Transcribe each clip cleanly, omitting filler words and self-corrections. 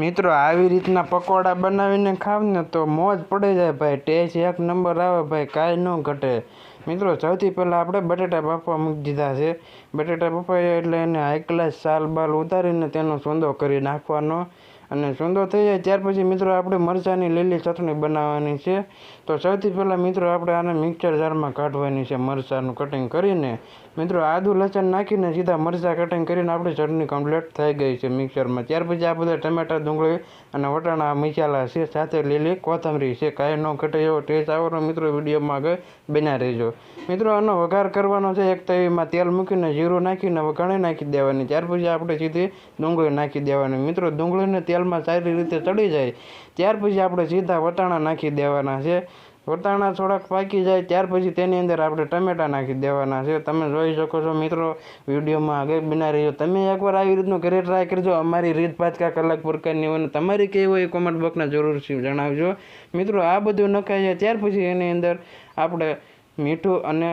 મિત્રો આવી રીતના પકોડા બનાવીને ખાવ ને તો મોજ પડી જાય ભાઈ, ટેસ્ટ એક નંબર આવે ભાઈ, કાંઈ ન ઘટે. મિત્રો સૌથી પહેલાં આપણે બટેટા બાફવા મૂકી દીધા છે. બટેટા બફાયા એટલે એને હાઈ ક્લાસ સાલ બાલ ઉતારીને તેનો સૂંદો કરી નાખવાનો, અને સૂંદો થઈ જાય ત્યાર પછી મિત્રો આપણે મરચાંની લીલી ચટણી બનાવવાની છે. તો સૌથી પહેલાં મિત્રો આપણે આને મિક્સર જારમાં કાઢવાની છે મરચાંનું કટિંગ કરીને. મિત્રો આદું લસણ નાખીને સીધા મરચાં કટિંગ કરીને આપણી ચટણી કમ્પ્લીટ થઈ ગઈ છે મિક્સરમાં. ત્યાર પછી આ બધા ટમેટા ડુંગળી અને વટાણા મીઠાલા છે, સાથે લીલી કોથમરી છે. કાંઈ ન ઘટે એવો ટેસ્ટ આવવાનો મિત્રો વિડીયોમાં આગળ બન્યા રહેજો. મિત્રો આનો વઘાર કરવાનો છે. એક તવીમાં તેલ મૂકીને જીરું નાખીને વઘાણી નાખી દેવાની. ત્યાર પછી આપણે સીધી ડુંગળી નાખી દેવાની. મિત્રો ડુંગળીને તેલમાં સારી રીતે ચડી જાય ત્યાર પછી આપણે સીધા વટાણા નાખી દેવાના છે. વટાણા થોડાક પાકી જાય ત્યાર પછી તેની અંદર આપણે ટમેટા નાખી દેવાના છે. તમે જોઈ શકો છો મિત્રો વિડીયોમાં આગળ બના રહ્યો. તમે એકવાર આવી રીતનું ઘરે ટ્રાય કરજો. અમારી રીત પાંચ કાંક અલગ પ્રકારની હોય, તમારી કેવી હોય એ કોમેન્ટ બોક્સમાં જરૂરથી જણાવજો. મિત્રો આ બધું નખાઈ જાય ત્યાર પછી એની અંદર આપણે મીઠું અને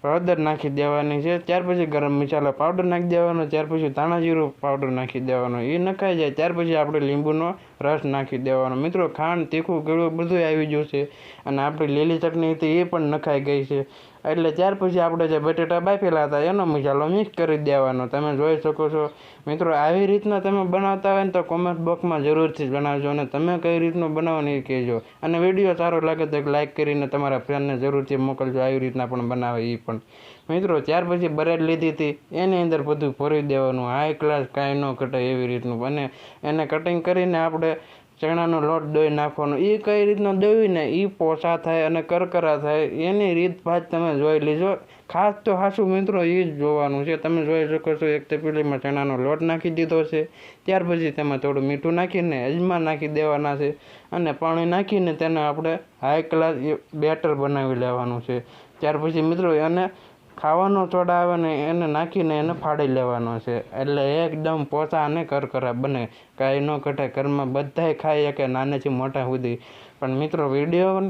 હળદર નાખી દેવાની છે. ત્યાર પછી ગરમ મસાલા પાવડર નાખી દેવાનો. ત્યાર પછી ધાણા જીરું પાવડર નાખી દેવાનો. એ નખાઈ જાય ત્યાર પછી આપણે લીંબુનો રસ નાખી દેવાનો. મિત્રો ખાંડ તીખું ગળું બધું આવી ગયું છે, અને આપણી લીલી ચટણી હતી એ પણ નખાઈ ગઈ છે. એટલે ત્યાર પછી આપણે જે બટેટા બાફેલા હતા એનો મસાલો મિક્સ કરી દેવાનો. તમે જોઈ શકો છો મિત્રો આવી રીતના તમે બનાવતા હોય ને તો કોમેન્ટ બોક્સમાં જરૂરથી જણાવજો, અને તમે કઈ રીતનું બનાવો એ કહેજો. અને વિડીયો સારો લાગે તો લાઇક કરીને તમારા ફ્રેન્ડને જરૂરથી મોકલજો, આવી રીતના પણ બનાવે એ પણ. મિત્રો ત્યાર પછી બ્રેડ લીધી હતી એની અંદર બધું ભરી દેવાનું, હાઈ ક્લાસ કાંઈ ન ઘટે એવી રીતનું. અને એને કટિંગ કરીને આપણે ચણાનો લોટ દોઈ નાખવાનો. એ કઈ રીતનો દોઈને એ પોસા થાય અને કરકરા થાય એની રીત ભાત તમે જોઈ લીજો. ખાસ તો હાસું મિત્રો એ જ જોવાનું છે. તમે જોઈ શકો છો એક તપેલીમાં ચણાનો લોટ નાખી દીધો છે. ત્યાર પછી તેમાં થોડું મીઠું નાખીને અજમા નાખી દેવાના છે, અને પાણી નાખીને તેને આપણે હાઈ ક્લાસ બેટર બનાવી લેવાનું છે. ત્યાર પછી મિત્રો એને ખાવાનો સોડા આવે ને એને નાખીને એને ફાડી લેવાનો છે, એટલે એકદમ પોચા અને કરકરા બને, કાંઈ ન ઘટે. ઘરમાં બધાય ખાઈ શકે નાનેથી મોટા સુધી. પણ મિત્રો વિડીયો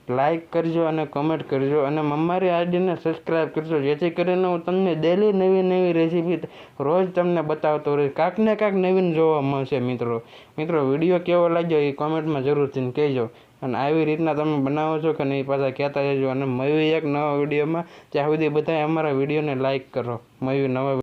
લાઇક કરજો અને કમેન્ટ કરજો, અને અમારી આઈડીને સબસ્ક્રાઈબ કરજો, જેથી કરીને હું તમને ડેલી નવી નવી રેસીપી રોજ તમને બતાવતો રહીશ. કાંક ને કાંક નવીન જોવા મળશે મિત્રો. વિડીયો કેવો લાગ્યો એ કોમેન્ટમાં જરૂરથી કહેજો, અને આવી રીતના તમે બનાવો છો કે નહીં પાછા કહેતા રહેજો. અને મળવી એક નવા વિડીયોમાં, ત્યાં સુધી બધાએ અમારા વિડીયોને લાઇક કરો. મળવી નવા